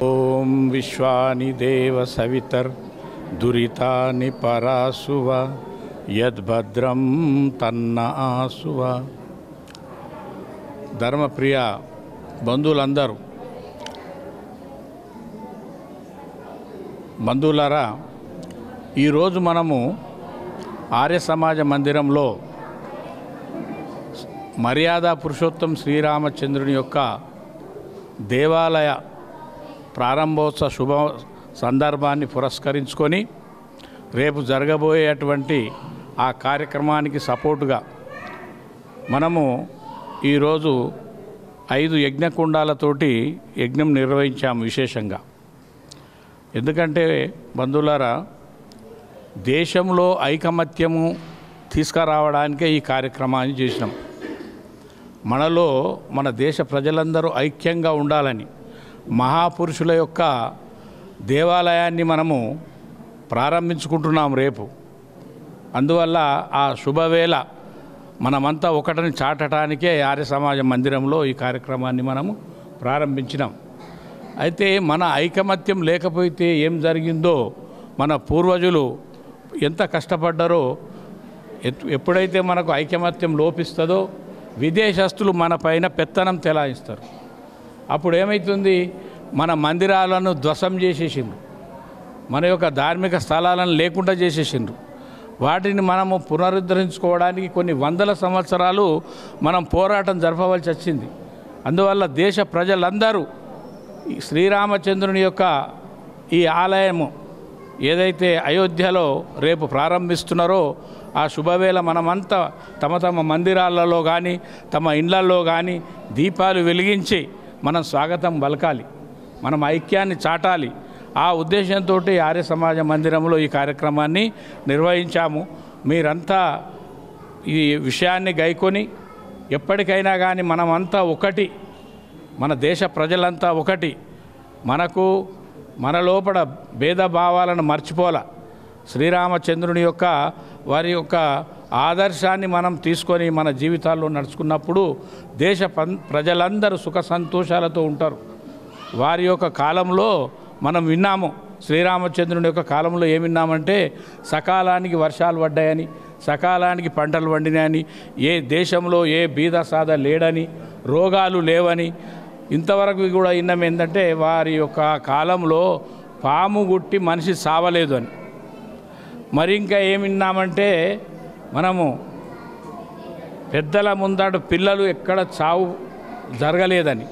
ఓం విశ్వాని దేవ సవితర్ దురితాని పరాసువ యద్భద్రం తన్న ఆసువ. ధర్మప్రియ బంధువులారా, ఈరోజు మనము ఆర్య సమాజ మందిరంలో మర్యాద పురుషోత్తం శ్రీరామచంద్రుని యొక్క దేవాలయ ప్రారంభోత్సవ శుభ సందర్భాన్ని పురస్కరించుకొని రేపు జరగబోయేటువంటి ఆ కార్యక్రమానికి సపోర్టుగా మనము ఈరోజు 5 యజ్ఞకుండాలతోటి యజ్ఞం నిర్వహించాము విశేషంగా. ఎందుకంటే బంధువులారా, దేశంలో ఐకమత్యము తీసుకురావడానికే ఈ కార్యక్రమాన్ని చేసినాం. మనలో మన దేశ ప్రజలందరూ ఐక్యంగా ఉండాలని మహాపురుషుల యొక్క దేవాలయాన్ని మనము ప్రారంభించుకుంటున్నాం రేపు. అందువల్ల ఆ శుభవేళ మనమంతా ఒకటిని చాటడానికే ఆర్య సమాజ మందిరంలో ఈ కార్యక్రమాన్ని మనము ప్రారంభించినాం. అయితే మన ఐకమత్యం లేకపోతే ఏం జరిగిందో, మన పూర్వజులు ఎంత కష్టపడ్డారో, ఎప్పుడైతే మనకు ఐకమత్యం లోపిస్తుందో విదేశస్తులు మన పైన పెత్తనం తెలాయిస్తారు. అప్పుడు ఏమవుతుంది, మన మందిరాలను ధ్వంసం చేసేసిండ్రు, మన యొక్క ధార్మిక స్థలాలను లేకుండా చేసేసిండ్రు. వాటిని మనము పునరుద్ధరించుకోవడానికి కొన్ని వందల సంవత్సరాలు మనం పోరాటం జరపవలసి వచ్చింది. అందువల్ల దేశ ప్రజలందరూ శ్రీరామచంద్రుని యొక్క ఈ ఆలయము ఏదైతే అయోధ్యలో రేపు ప్రారంభిస్తున్నారో ఆ శుభవేళ మనమంతా తమ తమ మందిరాలలో కానీ తమ ఇండ్లలో కానీ దీపాలు వెలిగించి మనం స్వాగతం పలకాలి, మనం ఐక్యాన్ని చాటాలి. ఆ ఉద్దేశంతో ఆర్య సమాజ మందిరంలో ఈ కార్యక్రమాన్ని నిర్వహించాము. మీరంతా ఈ విషయాన్ని గైకొని ఎప్పటికైనా కానీ మనమంతా ఒకటి, మన దేశ ప్రజలంతా ఒకటి, మన లోపల భేదభావాలను మర్చిపోలా. శ్రీరామచంద్రుని యొక్క వారి యొక్క ఆదర్శాన్ని మనం తీసుకొని మన జీవితాల్లో నడుచుకున్నప్పుడు దేశ ప్రజలందరూ సుఖ సంతోషాలతో ఉంటారు. వారి యొక్క కాలంలో మనం విన్నాము, శ్రీరామచంద్రుని యొక్క కాలంలో ఏం విన్నామంటే సకాలానికి వర్షాలు పడ్డాయని, సకాలానికి పంటలు పండినాయని, ఏ దేశంలో ఏ బీద సాద లేడని, రోగాలు లేవని. ఇంతవరకు కూడా విన్నాం ఏంటంటే వారి యొక్క కాలంలో పాము గుట్టి మనిషి సావలేదు అని. మరి ఇంకా ఏమి విన్నామంటే మనము పెద్దల ముందట పిల్లలు ఎక్కడ చావు జరగలేదని,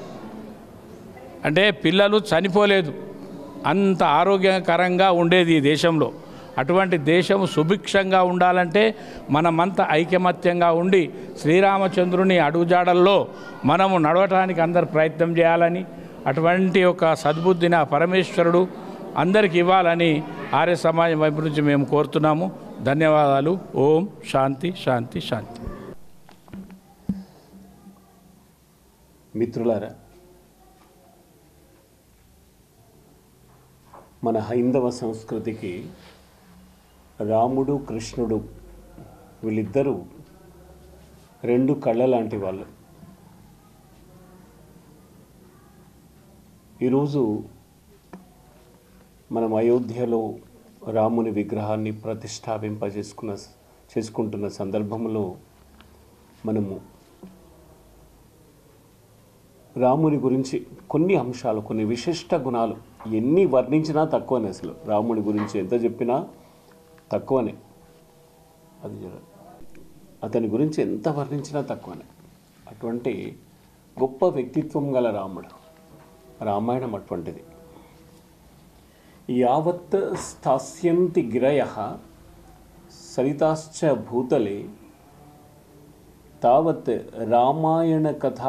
అంటే పిల్లలు చనిపోలేదు, అంత ఆరోగ్యకరంగా ఉండేది ఈ దేశంలో. అటువంటి దేశం సుభిక్షంగా ఉండాలంటే మనమంతా ఐకమత్యంగా ఉండి శ్రీరామచంద్రుని అడుగుజాడల్లో మనము నడవటానికి అందరు ప్రయత్నం చేయాలని, అటువంటి ఒక సద్బుద్ధిని ఆ పరమేశ్వరుడు అందరికి ఇవ్వాలని ఆర్య సమాజం వైపు నుంచి మేము కోరుతున్నాము. ధన్యవాదాలు. ఓం శాంతి శాంతి శాంతి. మిత్రులారా, మన హైందవ సంస్కృతికి రాముడు కృష్ణుడు వీళ్ళిద్దరూ 2 కళ్ళ లాంటి వాళ్ళు. ఈరోజు మనం అయోధ్యలో రాముని విగ్రహాన్ని చేసుకుంటున్న సందర్భంలో మనము రాముని గురించి కొన్ని అంశాలు, కొన్ని విశిష్ట గుణాలు ఎన్ని వర్ణించినా తక్కువనే. అసలు రాముని గురించి ఎంత చెప్పినా తక్కువనే. అతని గురించి ఎంత వర్ణించినా తక్కువనే. అటువంటి గొప్ప వ్యక్తిత్వం గల రాముడు. రామాయణం అటువంటిది. యావత్ స్థాస్యంతి గిరయః సరితాశ్చ భూతలే తావత్ రామాయణ కథ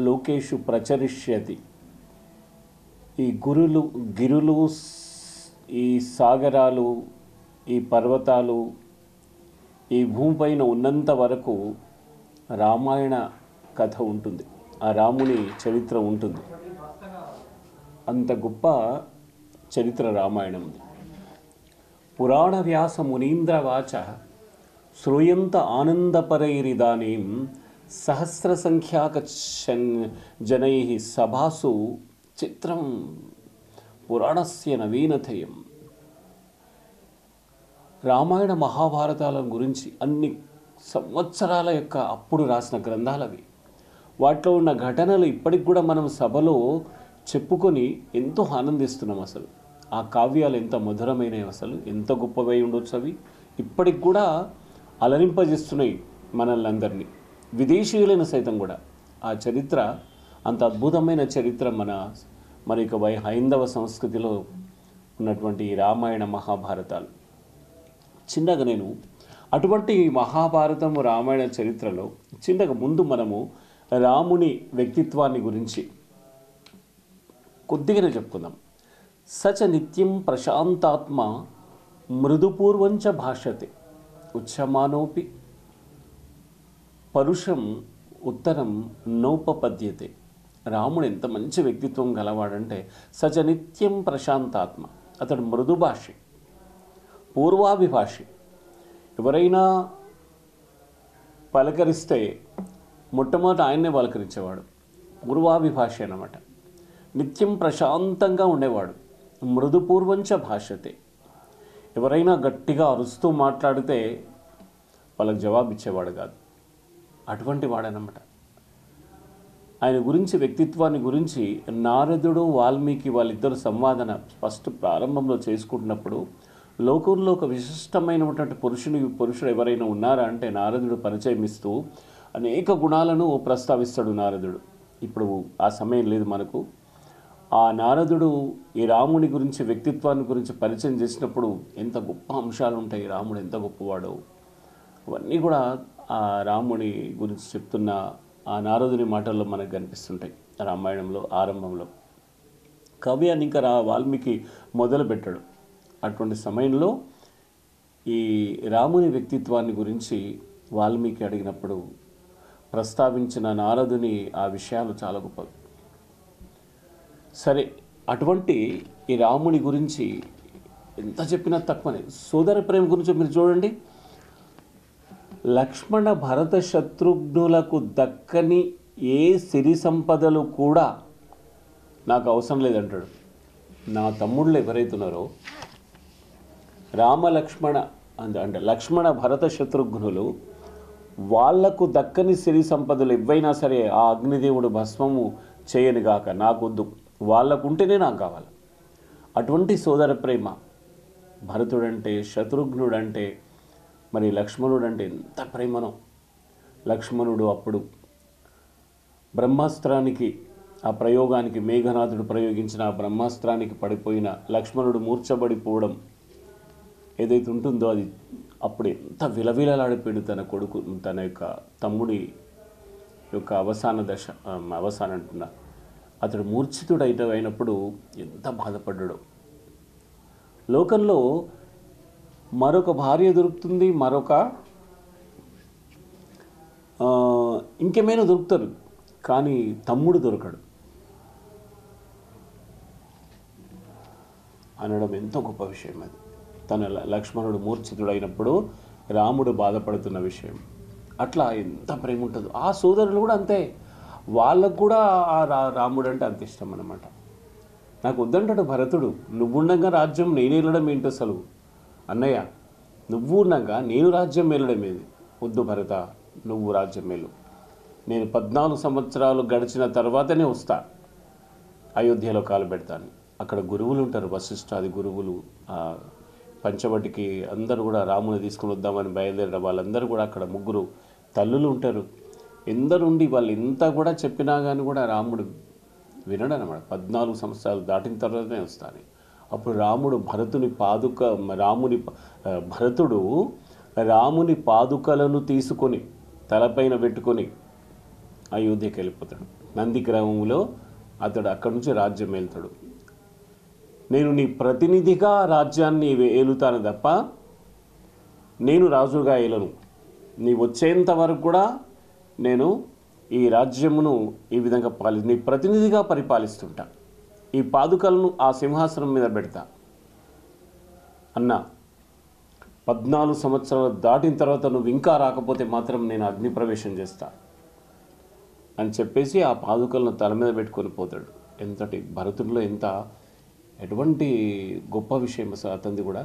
లోకేషు ప్రచరిష్యతి. ఈ గిరులు, ఈ సాగరాలు, ఈ పర్వతాలు ఈ భూమిపైన ఉన్నంత వరకు రామాయణ కథ ఉంటుంది, ఆ రాముని చరిత్ర ఉంటుంది. అంత గొప్ప చరిత్ర రామాయణంది. పురాణ వ్యాస మునీంద్రవాచ శ్రూయంత ఆనందపరైరిదానీం సహస్ర సంఖ్యాక జనై సభాసు చిత్రం పురాణస్య నవీనతయం. రామాయణ మహాభారతాల గురించి అన్ని సంవత్సరాల యొక్క అప్పుడు రాసిన గ్రంథాలవి. వాటిలో ఉన్న ఘటనలు ఇప్పటికి కూడా మనం సభలో చెప్పుకొని ఎంతో ఆనందిస్తున్నాం. అసలు ఆ కావ్యాలు ఎంత మధురమైనవి, అసలు ఎంత గొప్పవై ఉండొచ్చు. అవి ఇప్పటికి కూడా అలరింపజేస్తున్నాయి మనల్ని అందరినీ, విదేశీయులైన సైతం కూడా. ఆ చరిత్ర అంత అద్భుతమైన చరిత్ర మన యొక్క హైందవ సంస్కృతిలో ఉన్నటువంటి ఈ రామాయణ మహాభారతాలు. చిన్నగా నేను అటువంటి మహాభారతము రామాయణ చరిత్రలో చిన్నగా ముందు మనము రాముని వ్యక్తిత్వాన్ని గురించి కొద్దిగానే చెప్పుకుందాం. సచ నిత్యం ప్రశాంతాత్మ మృదుపూర్వంచ భాషతే ఉచ్యమానోపి పరుషం ఉత్తరం నౌపపద్యతే. రాముడు ఎంత మంచి వ్యక్తిత్వం గలవాడంటే సచ నిత్యం ప్రశాంతాత్మ. అతడు మృదుభాషి, పూర్వాభిభాషి. ఎవరైనా పలకరిస్తే మొట్టమొదట ఆయన్నే పలకరించేవాడు. పూర్వాభిభాషి అన్నమాట. నిత్యం ప్రశాంతంగా ఉండేవాడు. మృదుపూర్వంచ భాషతే. ఎవరైనా గట్టిగా అరుస్తూ మాట్లాడితే వాళ్ళకి జవాబిచ్చేవాడు కాదు. అటువంటి వాడనమాట. ఆయన గురించి, వ్యక్తిత్వాన్ని గురించి నారదుడు వాల్మీకి వాళ్ళిద్దరు సంవాదన ఫస్ట్ ప్రారంభంలో చేసుకుంటున్నప్పుడు లోకంలో ఒక విశిష్టమైనటువంటి పురుషుడు ఎవరైనా ఉన్నారా అంటే నారదుడు పరిచయం ఇస్తూ అనేక గుణాలను ప్రస్తావిస్తాడు నారదుడు. ఇప్పుడు ఆ సమయం లేదు మనకు. ఆ నారదుడు ఈ రాముని గురించి, వ్యక్తిత్వాన్ని గురించి పరిచయం చేసినప్పుడు ఎంత గొప్ప అంశాలు ఉంటాయి, రాముడు ఎంత గొప్పవాడో అవన్నీ కూడా ఆ రాముడి గురించి చెప్తున్న ఆ నారదుని మాటల్లో మనకు కనిపిస్తుంటాయి రామాయణంలో ఆరంభంలో. కావ్యాన్ని ఇంకా వాల్మీకి మొదలుపెట్టాడు. అటువంటి సమయంలో ఈ రాముని వ్యక్తిత్వాన్ని గురించి వాల్మీకి అడిగినప్పుడు ప్రస్తావించిన నారదుని ఆ విషయాలు చాలా గొప్పవి. సరే, అటువంటి ఈ రాముని గురించి ఎంత చెప్పినా తక్కువనే. సోదర ప్రేమ గురించి మీరు చూడండి. లక్ష్మణ భరత శత్రుఘ్నులకు దక్కని ఏ సిరి సంపదలు కూడా నాకు అవసరం లేదంటాడు. నా తమ్ముళ్ళు ఎవరైతున్నారో రామ లక్ష్మణ అంటే లక్ష్మణ భరత శత్రుఘ్నులు, వాళ్లకు దక్కని సిరి సంపదలు ఎవైనా సరే ఆ అగ్నిదేవుడు భస్మము చేయనుగాక, నాకొద్దు, వాళ్ళకుంటేనే నాకు కావాలి. అటువంటి సోదర ప్రేమ భరతుడంటే, శత్రుఘ్నుడంటే, మరి లక్ష్మణుడంటే ఎంత ప్రేమనో. లక్ష్మణుడు అప్పుడు బ్రహ్మాస్త్రానికి, ఆ ప్రయోగానికి, మేఘనాథుడు ప్రయోగించిన ఆ బ్రహ్మాస్త్రానికి పడిపోయిన లక్ష్మణుడు మూర్ఛబడిపోవడం ఏదైతే ఉంటుందో అది అప్పుడు ఎంత విలవిలలాడిపోయాడు తన కొడుకు, తన యొక్క తమ్ముడి యొక్క అవసానం అంటున్నా, అతడు మూర్ఛితుడైనప్పుడు ఎంత బాధపడ్డాడో. లోకంలో మరొక భార్య దొరుకుతుంది, ఇంకేమైనా దొరుకుతారు, కానీ తమ్ముడు దొరకడు అనడం ఎంతో గొప్ప విషయం. అది తన లక్ష్మణుడు మూర్ఛితుడైనప్పుడు రాముడు బాధపడుతున్న విషయం. అట్లా ఎంత ప్రేమ ఉంటుందో. ఆ సోదరులు కూడా అంతే, వాళ్ళకు కూడా ఆ రాముడు అంటే అంత ఇష్టం అన్నమాట. నాకు వద్దంటాడు భరతుడు, నువ్వుండగా రాజ్యం నేను వెళ్ళడం ఏంటి అసలు అన్నయ్య, నువ్వు ఉండగా నేను రాజ్యం వెళ్ళడం ఏది, వద్దు భరత, నువ్వు రాజ్యం వెళ్ళు, నేను 14 సంవత్సరాలు గడిచిన తర్వాతనే వస్తా, అయోధ్యలో కాలు పెడతాను. అక్కడ గురువులు ఉంటారు, వశిష్ఠాది గురువులు, పంచవటికి అందరూ కూడా రాముని తీసుకుని వద్దామని బయలుదేరడం. వాళ్ళందరూ కూడా అక్కడ 3 తల్లులు ఉంటారు. ఎందరుండి వాళ్ళు ఎంత కూడా చెప్పినా కానీ కూడా రాముడు వినడు అన్నమాట. 14 సంవత్సరాలు దాటిన తర్వాతనే వస్తాను. అప్పుడు భరతుడు రాముని పాదుకలను తీసుకొని తలపైన పెట్టుకొని అయోధ్యకి వెళ్ళిపోతాడు. నంది గ్రామంలో అతడు అక్కడి నుంచి రాజ్యం వెళ్తాడు. నేను నీ ప్రతినిధిగా రాజ్యాన్ని ఏలుతాను తప్ప నేను రాజుగా ఏలను, నీ వచ్చేంత వరకు కూడా నేను ఈ రాజ్యమును ఈ విధంగా నీ ప్రతినిధిగా పరిపాలిస్తుంటా, ఈ పాదుకలను ఆ సింహాసనం మీద పెడతా అన్న. 14 సంవత్సరాలు దాటిన తర్వాత నువ్వు ఇంకా రాకపోతే మాత్రం నేను అగ్ని ప్రవేశం చేస్తా అని చెప్పేసి ఆ పాదుకలను తల మీద పెట్టుకొని పోతాడు. ఎంతటి భరతుడిలో ఎంత ఎటువంటి గొప్ప విషయం అసలు అతనిది కూడా.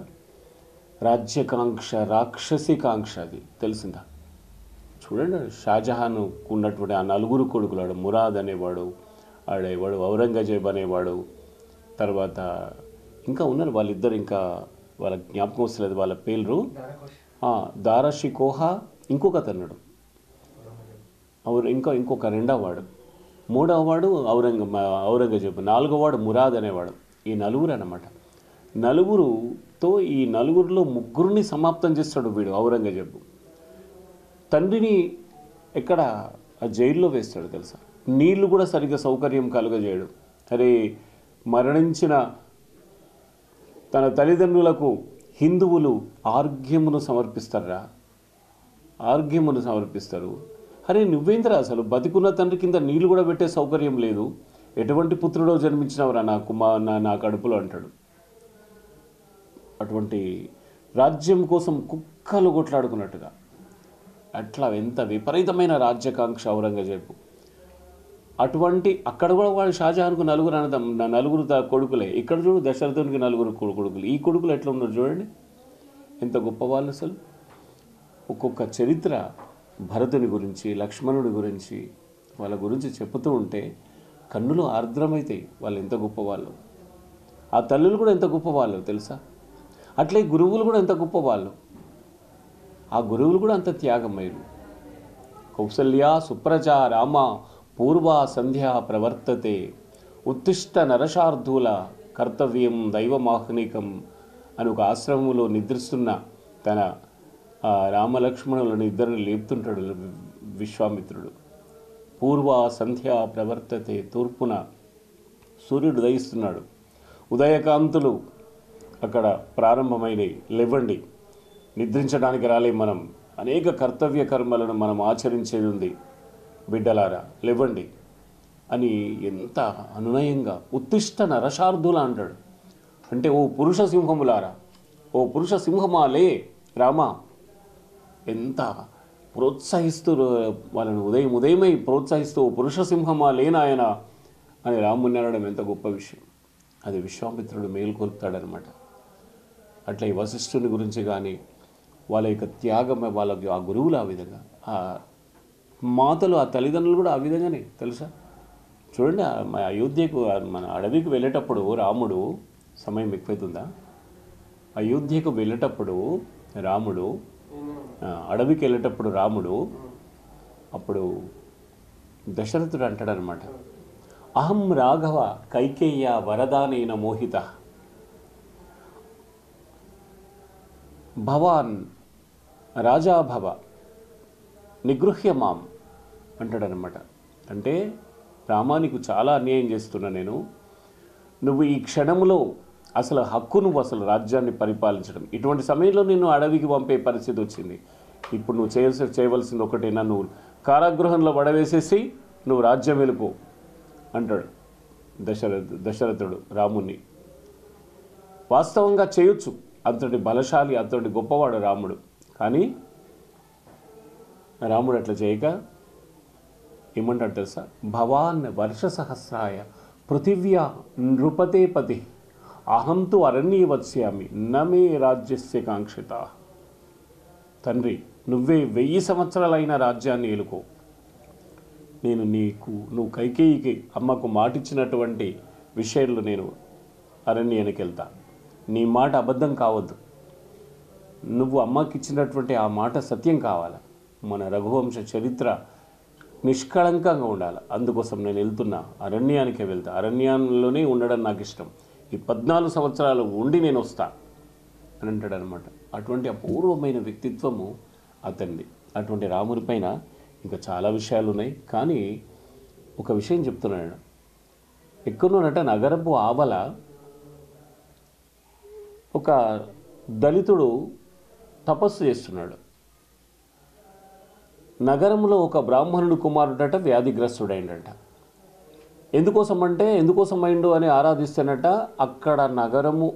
రాజ్యకాంక్ష, రాక్షసి కాంక్ష, అది తెలిసిందా? చూడండి, షాజహాన్ ఉన్నటువంటి ఆ నలుగురు కొడుకులాడు, మురాద్ అనేవాడు, ఆడేవాడు ఔరంగజేబ్ అనేవాడు, తర్వాత ఇంకా ఉన్నారు వాళ్ళిద్దరు, ఇంకా వాళ్ళ జ్ఞాపకం వస్తలేదు వాళ్ళ పేర్లు. దారాషికోహ, ఇంకొక అతనుడు, ఇంకొక రెండవవాడు, మూడవవాడు ఔరంగజేబు, నాలుగవవాడు మురాద్ అనేవాడు. ఈ నలుగురు అన్నమాట. నలుగురుతో ఈ నలుగురిలో ముగ్గురిని సమాప్తం చేస్తాడు వీడు ఔరంగజేబు. తండ్రిని ఎక్కడ జైల్లో వేస్తాడు తెలుసా? నీళ్లు కూడా సరిగ్గా సౌకర్యం కలుగజేయడు. అరే, మరణించిన తన తల్లిదండ్రులకు హిందువులు ఆర్ఘ్యమును సమర్పిస్తారు. అరే, నువ్వేంద్రా అసలు బతికున్న తండ్రి కింద నీళ్లు కూడా పెట్టే సౌకర్యం లేదు, ఎటువంటి పుత్రుడో జన్మించినవరా నా కడుపులో అంటాడు. అటువంటి రాజ్యం కోసం కుక్కలు కొట్లాడుకున్నట్టుగా అట్లా ఎంత విపరీతమైన రాజ్యకాంక్ష ఔరంగజేబు. అటువంటి అక్కడ కూడా వాడు షాజహాన్కు నలుగురు కొడుకులే. ఇక్కడ చూడు, దశరథునికి నలుగురు కొడుకులు. ఈ కొడుకులు ఎట్లా ఉన్నారు చూడండి, ఎంత గొప్ప వాళ్ళు అసలు. ఒక్కొక్క చరిత్ర భరతుని గురించి, లక్ష్మణుడి గురించి, వాళ్ళ గురించి చెప్పుతూ ఉంటే కన్నులు ఆర్ద్రమవుతాయి. వాళ్ళు ఎంత గొప్పవాళ్ళు. ఆ తల్లులు కూడా ఎంత గొప్పవాళ్ళు తెలుసా? అట్లే గురువులు కూడా ఎంత గొప్పవాళ్ళు. ఆ గురువులు కూడా అంత త్యాగమయ్యారు. కౌసల్య సుప్రజా రామ పూర్వా సంధ్యా ప్రవర్తతే ఉత్తిష్ట నరశార్ధూల కర్తవ్యం దైవమాహ్నికం అని ఒక ఆశ్రమంలో నిద్రిస్తున్న తన రామలక్ష్మణులను ఇద్దరిని లేపుతుంటాడు విశ్వామిత్రుడు. పూర్వా సంధ్యా ప్రవర్తతే, తూర్పున సూర్యుడు ఉదయిస్తున్నాడు, ఉదయకాంతులు అక్కడ ప్రారంభమైనవి, లేవండి, నిద్రించడానికి రాలే మనం, అనేక కర్తవ్య కర్మలను మనం ఆచరించేది ఉంది, బిడ్డలారా లేవండి అని ఎంత అనునయంగా ఉత్తిష్ట నరశార్ధుల అంటాడు. అంటే ఓ పురుష సింహములారా, ఓ పురుష సింహమాలే రామా, ఎంత ప్రోత్సహిస్తూ వాళ్ళని ఉదయమై ప్రోత్సహిస్తూ ఓ పురుష సింహమాలే నాయన అని రాముని అనడం ఎంత గొప్ప విషయం. అది విశ్వామిత్రుడు మేలుకొల్పుతాడనమాట. అట్లా ఈ వశిష్ఠుని గురించి కానీ, వాళ్ళ యొక్క త్యాగం, వాళ్ళకి ఆ గురువులు ఆ విధంగా, ఆ మాతలు, ఆ తల్లిదండ్రులు కూడా ఆ విధంగానే తెలుసా? చూడండి, అయోధ్యకు మన అడవికి వెళ్ళేటప్పుడు రాముడు, సమయం ఎక్కువైతుందా? అయోధ్యకు వెళ్ళేటప్పుడు రాముడు, అడవికి వెళ్ళేటప్పుడు రాముడు, అప్పుడు దశరథుడు అంటాడనమాట, అహం రాఘవ కైకేయ్య వరదానేన మోహిత భవాన్ రాజాభవ నిగృహ్య మాం అంటాడనమాట. అంటే రామా, నీకు చాలా అన్యాయం చేస్తున్నా నేను, నువ్వు ఈ క్షణంలో అసలు హక్కు, నువ్వు అసలు రాజ్యాన్ని పరిపాలించడం, ఇటువంటి సమయంలో నిన్ను అడవికి పంపే పరిస్థితి వచ్చింది. ఇప్పుడు నువ్వు చేయవలసింది ఒకటే, నన్ను కారాగృహంలో పడవేసేసి నువ్వు రాజ్యం వెళ్ళిపో అంటాడు దశరథుడు రాముణ్ణి. వాస్తవంగా చేయొచ్చు, అంతటి బలశాలి, అంతటి గొప్పవాడు రాముడు. కానీ రాముడు అట్లా చేయక ఏమంటాడు తెలుసా? భవాన్ వర్ష సహస్రాయ పృథివ్యా నృపతే పతి అహంతు అరణ్యే వత్స్యామి నమే రాజ్యస్య కాంక్షిత. తండ్రి, నువ్వే 1000 సంవత్సరాలైన రాజ్యాన్ని ఏలుకో, నేను నువ్వు కైకేయికి అమ్మకు మాటిచ్చినటువంటి విషయంలో నేను అరణ్యానికి వెళ్తా. నీ మాట అబద్ధం కావద్దు, నువ్వు అమ్మకి ఇచ్చినటువంటి ఆ మాట సత్యం కావాలి, మన రఘువంశ చరిత్ర నిష్కళంకంగా ఉండాలి. అందుకోసం నేను వెళ్తున్నా, అరణ్యానికే వెళ్తా, అరణ్యంలోనే ఉండడం నాకు ఇష్టం, ఈ 14 సంవత్సరాలు ఉండి నేను వస్తా అని అంటాడనమాట. అటువంటి అపూర్వమైన వ్యక్తిత్వము అతనిది. అటువంటి రాముడి పైన ఇంకా చాలా విషయాలు ఉన్నాయి, కానీ ఒక విషయం చెప్తున్నాడు. ఎక్కడోనట నగరపు ఆవల ఒక దళితుడు తపస్సు చేస్తున్నాడు. నగరంలో ఒక బ్రాహ్మణుడు కుమారుడట వ్యాధిగ్రస్తుడైండట. ఎందుకోసమైండు అని ఆరాధిస్తేనట, అక్కడ నగరము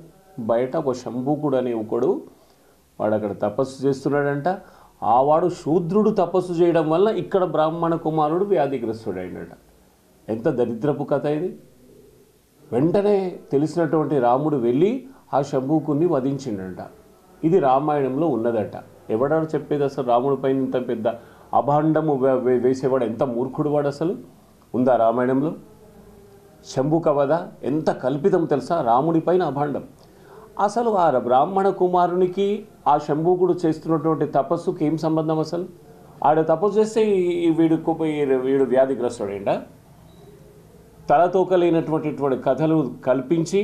బయట ఒక శంభూకుడు అనే ఒకడు వాడు అక్కడ తపస్సు చేస్తున్నాడంట. ఆ వాడు శూద్రుడు తపస్సు చేయడం వల్ల ఇక్కడ బ్రాహ్మణ కుమారుడు వ్యాధిగ్రస్తుడైండట. ఎంత దరిద్రపు కథ ఇది! వెంటనే తెలిసినటువంటి రాముడు వెళ్ళి ఆ శంభూకుని వధించిండట. ఇది రామాయణంలో ఉన్నదట. ఎవడాడు చెప్పేది అసలు? రాముడి పైన ఇంత పెద్ద అభాండము వేసేవాడు ఎంత మూర్ఖుడు వాడు అసలు ఉందా రామాయణంలో? శంభుక వధ ఎంత కల్పితం తెలుసా? రాముడి పైన అభాండం. అసలు ఆ బ్రాహ్మణ కుమారునికి ఆ శంభుకుడు చేస్తున్నటువంటి తపస్సుకి ఏం సంబంధం అసలు? ఆడ తపస్సు చేస్తే వీడు వ్యాధిగ్రస్తుడేండా? తలతోకలేనటువంటి కథలు కల్పించి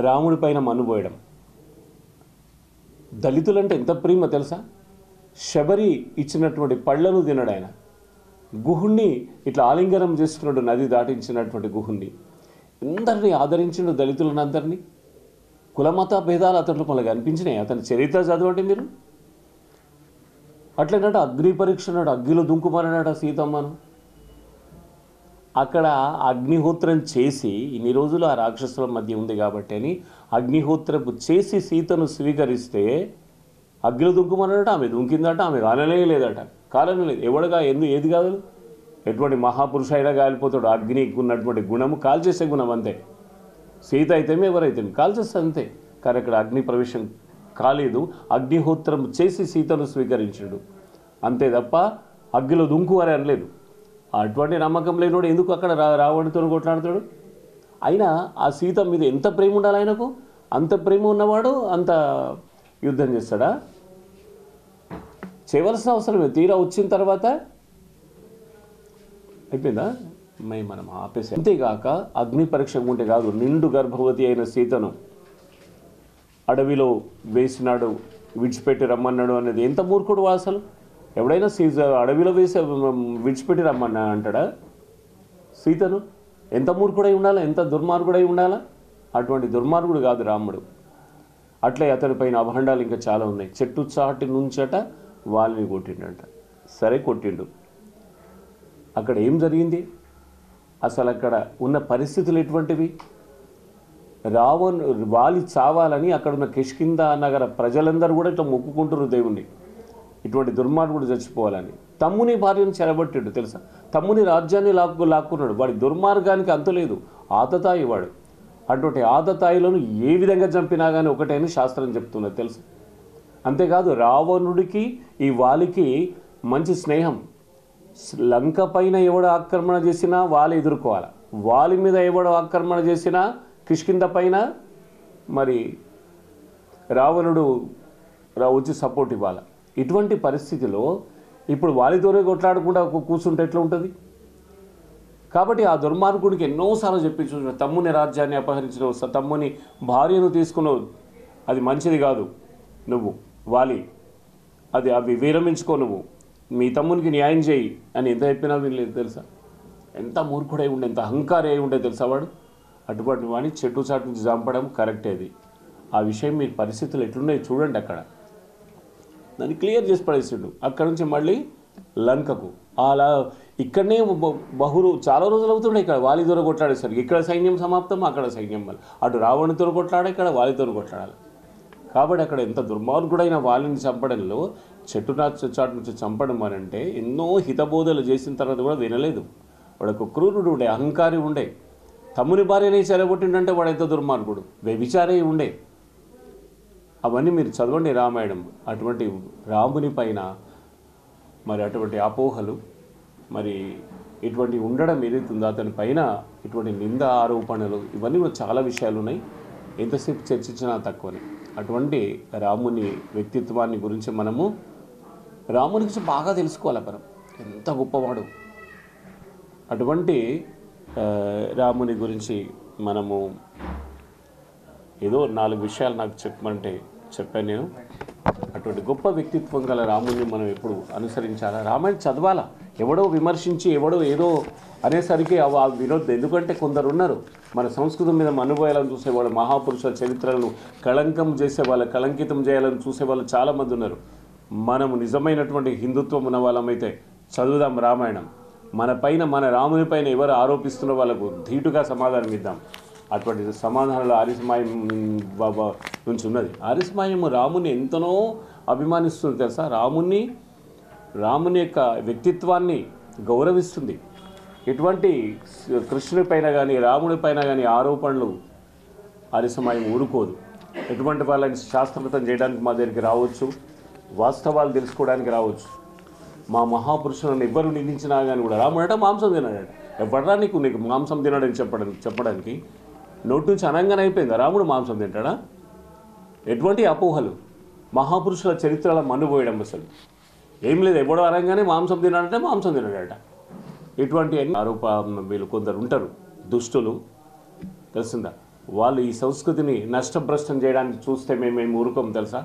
రాముడి పైన మన్నుపోయడం. దళితులంటే ఎంత ప్రేమ తెలుసా? శబరి ఇచ్చినటువంటి పళ్ళను తినడు ఆయన. గుహుణ్ణి ఇట్లా ఆలింగనం చేసుకున్నాడు, నది దాటించినటువంటి గుహుణ్ణి. అందరినీ ఆదరించిన దళితులను అందరినీ. కులమత భేదాలు అతను మనకు అనిపించినాయి. అతని చరిత్ర చదవండి మీరు. అట్లనట అగ్ని పరీక్ష అన్నాడు, అగ్నిలో దుంకుమన్నాడు సీతమ్మను. అక్కడ అగ్నిహోత్రం చేసి ఇన్ని రోజులు ఆ రాక్షసుల మధ్య ఉంది కాబట్టి అని అగ్నిహోత్రపు చేసి సీతను స్వీకరిస్తే అగ్నిలో దుంకుమన్నాడట. ఆమె దుంకిందట. ఆమె కాలనేయలేదట. కాలనేలేదు. ఎవడుగా ఏది కాదు? ఎటువంటి మహాపురుష అయినా కాలిపోతాడు. అగ్నికి ఉన్నటువంటి గుణము కాల్చేసే గుణం అంతే. సీత అయితేమే ఎవరైతేమి కాల్చేస్తే అంతే. కానీ అక్కడ అగ్ని ప్రవేశం కాలేదు. అగ్నిహోత్రం చేసి సీతను స్వీకరించాడు అంతే తప్ప అగ్నిలో దుంకు అని అనలేదు. అటువంటి నమ్మకం లేనివాడు ఎందుకు అక్కడ రావణుడితో కొట్లాడుతాడు? అయినా ఆ సీత మీద ఎంత ప్రేమ ఉండాలి ఆయనకు? అంత ప్రేమ ఉన్నవాడు అంత యుద్ధం చేస్తాడా? చేయవలసిన అవసరమే. తీరా వచ్చిన తర్వాత అయిపోయిందా? మనం ఆపేసి. అంతేగాక అగ్ని పరీక్ష ఉంటే కాదు, నిండు గర్భవతి అయిన సీతను అడవిలో వేసినాడు, విడిచిపెట్టి రమ్మన్నాడు అనేది ఎంత మూర్ఖుడు అసలు? ఎవడైనా అడవిలో వేసి విడిచిపెట్టి రమ్మన్నా అంటాడా సీతను? ఎంత మూర్ఖుడై ఉండాలా? ఎంత దుర్మార్గుడై ఉండాలా? అటువంటి దుర్మార్గుడు కాదు రాముడు. అట్లే అతని పైన అభండాలు ఇంకా చాలా ఉన్నాయి. చెట్టు చాటి నుంచట వాళ్ళని కొట్టిండంట. సరే కొట్టిండు. అక్కడ ఏం జరిగింది అసలు? అక్కడ ఉన్న పరిస్థితులు ఎటువంటివి? వాలి చావాలని అక్కడ ఉన్న కిష్కింద నగర ప్రజలందరూ కూడా ఇట్లా మొక్కుకుంటున్నారు దేవుణ్ణి, ఇటువంటి దుర్మార్గుడు చచ్చిపోవాలని. తమ్ముని భార్యను చెరబట్టాడు తెలుసా? తమ్ముని రాజ్యాన్ని లాక్కున్నాడు. వాడి దుర్మార్గానికి అంతులేదు. ఆతతాయి వాడు. అటువంటి ఆతతాయిలను ఏ విధంగా చంపినా కానీ ఒకటేని శాస్త్రం చెప్తున్నది తెలుసు. అంతేకాదు రావణుడికి ఈ వాలికి మంచి స్నేహం. లంక పైన ఎవడు ఆక్రమణ చేసినా వాలి ఎదుర్కోవాలి. వాలి మీద ఎవడు ఆక్రమణ చేసినా కిష్కింద పైన మరి రావణుడు వచ్చి సపోర్ట్ ఇవ్వాలి. ఇటువంటి పరిస్థితిలో ఇప్పుడు వాలితోనే కొట్లాడకుండా కూర్చుంటే ఎట్లా ఉంటుంది? కాబట్టి ఆ దుర్మార్గుడికి ఎన్నోసార్లు చెప్పించు, తమ్ముని రాజ్యాన్ని అపహరించిన తమ్ముని భార్యను తీసుకున్నావు, అది మంచిది కాదు, నువ్వు వాలి అవి విరమించుకో, నువ్వు మీ తమ్మునికి న్యాయం చేయి అని ఎంత చెప్పినా వీళ్ళు తెలుసా? ఎంత మూర్ఖుడై ఉండే, ఎంత అహంకారి అయి ఉండే తెలుసా వాడు? అటువంటి వాడిని చెట్టు చాటు నుంచి చంపడం కరెక్టేది. ఆ విషయం మీ పరిస్థితులు ఎట్లున్నాయి చూడండి. అక్కడ దాన్ని క్లియర్ చేసి పడేసిండు. అక్కడ నుంచి మళ్ళీ లంకకు అలా ఇక్కడనే చాలా రోజులు అవుతుండే. ఇక్కడ వాలితో కొట్లాడేసరికి ఇక్కడ సైన్యం సమాప్తం, అక్కడ సైన్యం మళ్ళీ అటు రావణుతో కొట్లాడే, ఇక్కడ వాలితో కొట్లాడాలి. కాబట్టి అక్కడ ఎంత దుర్మార్గుడైన వాలిని చంపడంలో చెట్టు చాటు నుంచి చంపడం అని అంటే ఎన్నో హితబోధలు చేసిన తర్వాత కూడా వినలేదు. వాడు క్రూరుడు ఉండే, అహంకారి ఉండే. తమ్ముని భార్యని చెరగొట్టిండంటే వాడు ఎంత దుర్మార్గుడు, వ్యభిచారి ఉండే. అవన్నీ మీరు చదవండి రామాయణం. అటువంటి రాముని పైన మరి అటువంటి అపోహలు, మరి ఇటువంటి ఉండడం ఏదైతుందో అతని పైన ఇటువంటి నింద ఆరోపణలు, ఇవన్నీ కూడా చాలా విషయాలు ఉన్నాయి. ఎంతసేపు చర్చించినా తక్కువనే. అటువంటి రాముని వ్యక్తిత్వాన్ని గురించి మనము రాముని గురించి బాగా తెలుసుకోవాలి. మనం ఎంత గొప్పవాడు. అటువంటి రాముని గురించి మనము ఏదో 4 విషయాలు నాకు చెప్పమంటే చెప్పాను నేను. అటువంటి గొప్ప వ్యక్తిత్వం గల రాముని మనం ఎప్పుడు అనుసరించాలా? రామాయణం చదవాలా? ఎవడో విమర్శించి ఎవడో ఏదో అనేసరికి వినొద్దు. ఎందుకంటే కొందరు ఉన్నారు మన సంస్కృతం మీద అనుభవాలను చూసేవాళ్ళు, మహాపురుషుల చరిత్రలను కళంకితం చేయాలని చూసేవాళ్ళు చాలామంది ఉన్నారు. మనము నిజమైనటువంటి హిందుత్వం ఉన్న వాళ్ళమైతే చదువుదాం రామాయణం. మన పైన, మన రాముని పైన ఎవరు ఆరోపిస్తున్న వాళ్ళకు ధీటుగా సమాధానం ఇద్దాం. అటువంటి సమాధానాలు ఆర్యసమాయం బాబా నుంచి ఉన్నది. ఆర్యసమాయము రాముని ఎంతనో అభిమానిస్తుంది తెలుసా? రాముని యొక్క వ్యక్తిత్వాన్ని గౌరవిస్తుంది. ఎటువంటి కృష్ణుడి పైన కానీ రాముడి పైన కానీ ఆరోపణలు ఆర్యసమాజం ఊరుకోదు. ఎటువంటి వాళ్ళని శాస్త్రవేత్తం చేయడానికి మా దగ్గరికి రావచ్చు, వాస్తవాలు తెలుసుకోవడానికి రావచ్చు. మా మహాపురుషులను ఎవ్వరు నిందించినా కానీ కూడా రాముడట మాంసం తినాడట, ఎవడరా నీకు మాంసం తినాడని చెప్పడానికి నోటి నుంచి అనంగానే అయిపోయిందా రాముడు మాంసం తింటాడా? ఎటువంటి అపోహలు, మహాపురుషుల చరిత్రల మన్నుపోయడం. అసలు ఏం లేదు, ఎవడో అనగానే మాంసం తినాడంటే మాంసం తినాడట. ఇటువంటి వీళ్ళు కొందరు ఉంటారు దుష్టులు, తెలిసిందా? వాళ్ళు ఈ సంస్కృతిని నష్టభ్రష్టం చేయడానికి చూస్తే మేము ఊరుకోం తెలుసా.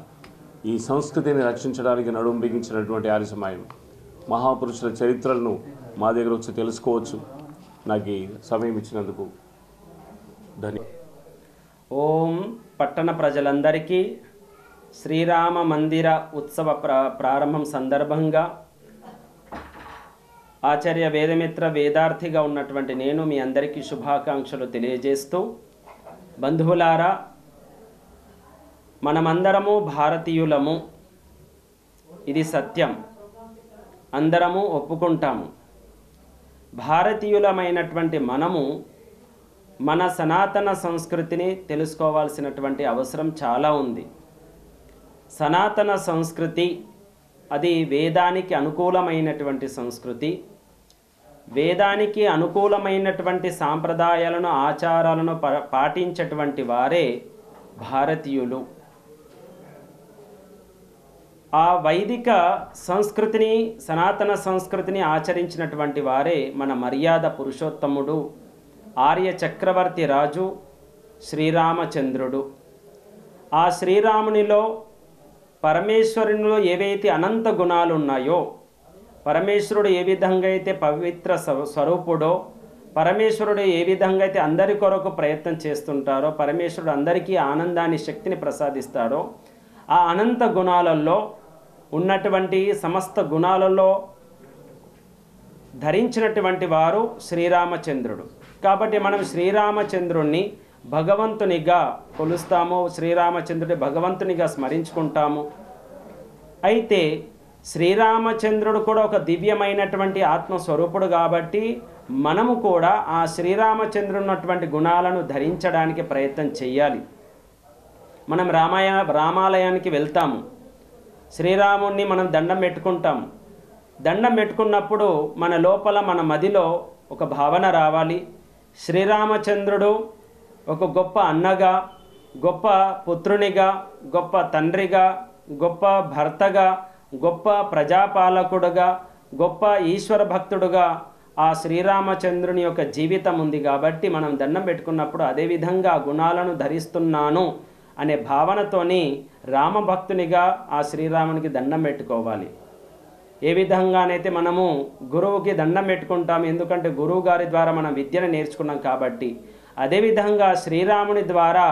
ఈ సంస్కృతిని రక్షించడానికి నడుము బిగించినటువంటి ఆర్య సమాజం మహాపురుషుల చరిత్రలను మా దగ్గర వచ్చి తెలుసుకోవచ్చు. నాకు ఈ సమయం ఇచ్చినందుకు ధన్యవాదాలు. ఓం పట్టణ ప్రజలందరికీ శ్రీరామ మందిర ఉత్సవ ప్రారంభం సందర్భంగా ఆచార్య వేదమిత్ర వేదార్థిగా ఉన్నటువంటి నేను మీ అందరికీ శుభాకాంక్షలు తెలియజేస్తూ, బంధువులారా, మనమందరము భారతీయులము, ఇది సత్యం, అందరము ఒప్పుకుంటాము. భారతీయులమైనటువంటి మనము మన సనాతన సంస్కృతిని తెలుసుకోవాల్సినటువంటి అవసరం చాలా ఉంది. సనాతన సంస్కృతి అది వేదానికి అనుకూలమైనటువంటి సంస్కృతి. వేదానికి అనుకూలమైనటువంటి సాంప్రదాయాలను ఆచారాలను పాటించేటువంటి వారే భారతీయులు. ఆ వైదిక సంస్కృతిని, సనాతన సంస్కృతిని ఆచరించినటువంటి వారే మన మర్యాద పురుషోత్తముడు, ఆర్య చక్రవర్తి రాజు శ్రీరామచంద్రుడు. ఆ శ్రీరామునిలో, పరమేశ్వరునిలో ఏవైతే అనంత గుణాలు ఉన్నాయో, పరమేశ్వరుడు ఏ విధంగా అయితే పవిత్ర స్వరూపుడో, పరమేశ్వరుడు ఏ విధంగా అయితే అందరి కొరకు ప్రయత్నం చేస్తుంటారో, పరమేశ్వరుడు అందరికీ ఆనందాన్ని, శక్తిని ప్రసాదిస్తాడో, ఆ అనంత గుణాలలో ఉన్నటువంటి సమస్త గుణాలలో ధరించినటువంటి వారు శ్రీరామచంద్రుడు. కాబట్టి మనం శ్రీరామచంద్రుణ్ణి భగవంతునిగా కొలుస్తాము, శ్రీరామచంద్రుడి భగవంతునిగా స్మరించుకుంటాము. అయితే శ్రీరామచంద్రుడు కూడా ఒక దివ్యమైనటువంటి ఆత్మస్వరూపుడు కాబట్టి మనము కూడా ఆ శ్రీరామచంద్రుడు ఉన్నటువంటి గుణాలను ధరించడానికి ప్రయత్నం చేయాలి. మనం రామాలయానికి వెళ్తాము, శ్రీరాముణ్ణి మనం దండం పెట్టుకుంటాము. దండం పెట్టుకున్నప్పుడు మన లోపల, మన మదిలో ఒక భావన రావాలి. శ్రీరామచంద్రుడు ఒక గొప్ప అన్నగా, గొప్ప పుత్రునిగా, గొప్ప తండ్రిగా, గొప్ప భర్తగా, గొప్ప ప్రజాపాలకుడుగా, గొప్ప ఈశ్వర భక్తుడుగా ఆ శ్రీరామచంద్రుని యొక్క జీవితం ఉంది. కాబట్టి మనం దండం పెట్టుకున్నప్పుడు అదేవిధంగా గుణాలను ధరిస్తున్నాను అనే భావనతోని రామభక్తునిగా ఆ శ్రీరామునికి దండం పెట్టుకోవాలి. ఏ విధంగానైతే మనము గురువుకి దండం పెట్టుకుంటాము, ఎందుకంటే గురువు గారి ద్వారా మనం విద్యను నేర్చుకున్నాం కాబట్టి, అదేవిధంగా శ్రీరాముని ద్వారా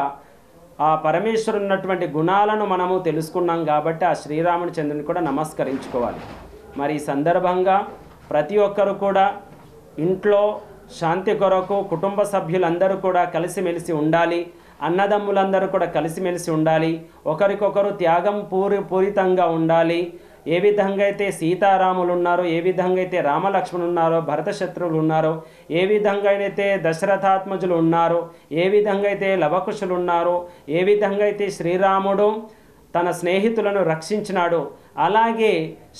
ఆ పరమేశ్వరుడు ఉన్నటువంటి గుణాలను మనము తెలుసుకున్నాం కాబట్టి ఆ శ్రీరాముని చంద్రుని కూడా నమస్కరించుకోవాలి. మరి ఈ సందర్భంగా ప్రతి ఒక్కరు కూడా ఇంట్లో శాంతి కొరకు కుటుంబ సభ్యులందరూ కూడా కలిసిమెలిసి ఉండాలి. అన్నదమ్ములందరూ కూడా కలిసిమెలిసి ఉండాలి. ఒకరికొకరు త్యాగం పూరితంగా ఉండాలి. ఏ విధంగా అయితే సీతారాములు ఉన్నారో, ఏ విధంగా అయితే రామలక్ష్మణులు ఉన్నారో, భరత శత్రువులు ఉన్నారో, ఏ విధంగా అయితే దశరథాత్మజులు ఉన్నారో, ఏ విధంగా అయితే లవకుశులు ఉన్నారో, ఏ విధంగా అయితే శ్రీరాముడు తన స్నేహితులను రక్షించినాడు, అలాగే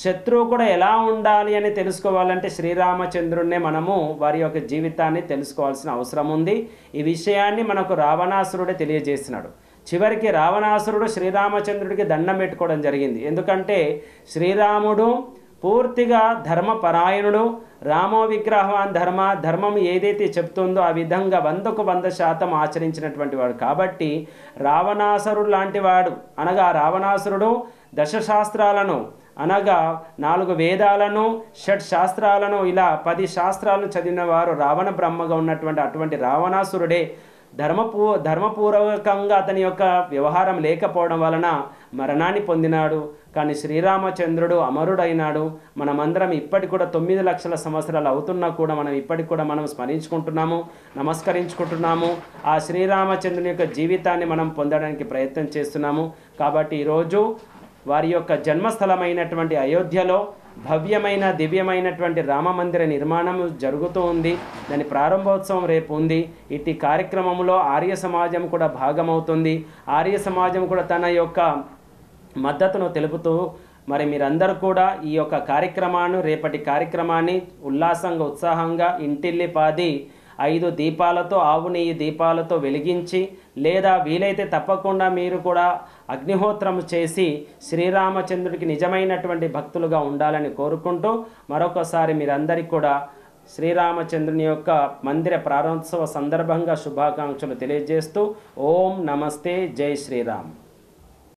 శత్రువు కూడా ఎలా ఉండాలి అని తెలుసుకోవాలంటే శ్రీరామచంద్రుడినే మనము వారి యొక్క జీవితాన్ని తెలుసుకోవాల్సిన అవసరం ఉంది. ఈ విషయాన్ని మనకు రావణాసురుడే తెలియజేసినాడు. చివరికి రావణాసురుడు శ్రీరామచంద్రుడికి దండం పెట్టుకోవడం జరిగింది. ఎందుకంటే శ్రీరాముడు పూర్తిగా ధర్మపరాయణుడు. రామో విగ్రహవాన్ ధర్మం ఏదైతే చెప్తుందో ఆ విధంగా 100% ఆచరించినటువంటి వాడు. కాబట్టి రావణాసురుడు లాంటి వాడు, అనగా రావణాసురుడు దశశాస్త్రాలను, అనగా 4 వేదాలను, 6 శాస్త్రాలను, ఇలా 10 శాస్త్రాలను చదివిన వారు రావణ బ్రహ్మగా ఉన్నటువంటి అటువంటి రావణాసురుడే ధర్మపూర్వకంగా అతని యొక్క వ్యవహారం లేకపోవడం వలన మరణాన్ని పొందినాడు. కానీ శ్రీరామచంద్రుడు అమరుడైనాడు. మనమందరం ఇప్పటికి కూడా 9 లక్షల సంవత్సరాలు అవుతున్నా కూడా మనం ఇప్పటికి కూడా మనం స్మరించుకుంటున్నాము, నమస్కరించుకుంటున్నాము. ఆ శ్రీరామచంద్రుని యొక్క జీవితాన్ని మనం పొందడానికి ప్రయత్నం చేస్తున్నాము. కాబట్టి ఈరోజు వారి యొక్క జన్మస్థలమైనటువంటి అయోధ్యలో భవ్యమైన దివ్యమైనటువంటి రామ మందిర నిర్మాణం జరుగుతూ ఉంది. దాని ప్రారంభోత్సవం రేపు ఉంది. ఇట్టి కార్యక్రమంలో ఆర్య సమాజం కూడా భాగమవుతుంది. ఆర్య సమాజం కూడా తన యొక్క మద్దతును తెలుపుతూ మరి మీరందరూ కూడా ఈ యొక్క కార్యక్రమాన్ని, రేపటి కార్యక్రమాన్ని ఉల్లాసంగా ఉత్సాహంగా ఇంటిల్లిపాది 5 దీపాలతో, ఆవు నెయ్యి దీపాలతో వెలిగించి, లేదా వీలైతే తప్పకుండా మీరు కూడా అగ్నిహోత్రం చేసి శ్రీరామచంద్రుడికి నిజమైనటువంటి భక్తులుగా ఉండాలని కోరుకుంటూ మరొకసారి మీరందరికీ కూడా శ్రీరామచంద్రుని యొక్క మందిర ప్రారంభోత్సవ సందర్భంగా శుభాకాంక్షలు తెలియజేస్తూ ఓం నమస్తే, జై శ్రీరామ్.